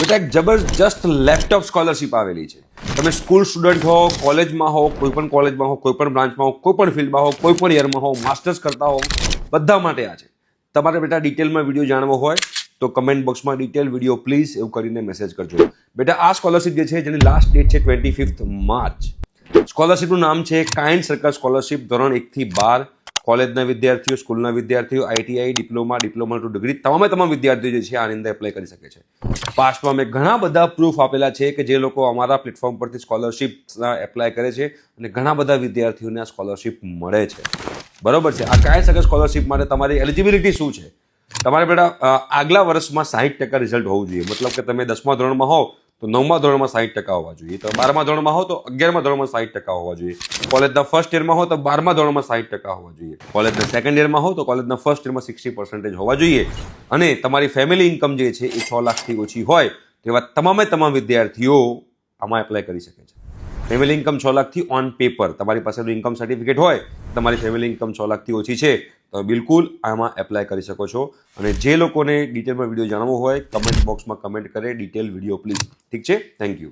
બેટા એક જબરજસ્ત લેપટોપ સ્કોલરશિપ આવેલી છે. તમે સ્કૂલ સ્ટુડન્ટ હો, કોલેજમાં હો, કોઈ પણ કોલેજમાં હો, કોઈ પણ બ્રાન્ચમાં હો, કોઈ પણ ફિલ્ડમાં હો, કોઈ પણ યરમાં હો, માસ્ટર્સ કરતા હો, બધા માટે આ છે. તમારે બેટા ડિટેલમાં વિડીયો જાણવો હોય તો કમેન્ટ બોક્સમાં ડિટેલ વિડીયો પ્લીઝ એવું કરીને મેસેજ કરજો. બેટા આ સ્કોલરશિપ જે છે જેની લાસ્ટ ડેટ છે 25 માર્ચ. સ્કોલરશિપનું નામ છે કાઇન્ડ સર્કલ સ્કોલરશિપ. ધોરણ 1 થી 12 કોલેજના વિદ્યાર્થીઓ, સ્કૂલના વિદ્યાર્થીઓ, આઈટીઆઈ, ડિપ્લોમા ટુ ડિગ્રી તમામ વિદ્યાર્થીઓ જે છે આની અંદર એપ્લાય કરી શકે છે. પાસ્ટમાં મેં ઘણા બધા પ્રૂફ આપેલા છે કે જે લોકો અમારા પ્લેટફોર્મ પરથી સ્કોલરશિપ એપ્લાય કરે છે અને ઘણા બધા વિદ્યાર્થીઓને આ સ્કોલરશિપ મળે છે. બરોબર છે. આ કાઇન્ડ સર્કલ સ્કોલરશિપ માટે તમારી એલિજિબિલિટી શું છે? તમારે બેટા આગલા વર્ષમાં 60% રિઝલ્ટ હોવું જોઈએ. મતલબ કે તમે 10મા ધોરણમાં હો તો 9મા ધોરણમાં 60% હોવા જોઈએ. તો 12મા ધોરણમાં હો તો 11મા ધોરણમાં 60% હોવા જોઈએ. કોલેજના ફર્સ્ટ યરમાં હો તો 12મા ધોરણમાં 60% હોવા જોઈએ. કોલેજના સેકન્ડ યરમાં હો તો કોલેજના ફર્સ્ટ યરમાં 60% હોવા જોઈએ. અને તમારી ફેમિલી ઇન્કમ જે છે એ 6 લાખથી ઓછી હોય તેવા તમામ વિદ્યાર્થીઓ આમાં એપ્લાય કરી શકે છે. ફેમિલી ઇન્કમ 6 લાખથી ઓન પેપર તમારી પાસેનું ઇન્કમ સર્ટિફિકેટ હોય, તમારી ફેમિલી ઇન્કમ 6 લાખથી ઓછી છે તો બિલકુલ આમાં એપ્લાય કરી શકો છો. અને જે લોકોને ડિટેલમાં વિડીયો જાણવો હોય કમેન્ટ બોક્સમાં કમેન્ટ કરે ડિટેલ વિડીયો પ્લીઝ. ઠીક છે? Thank you.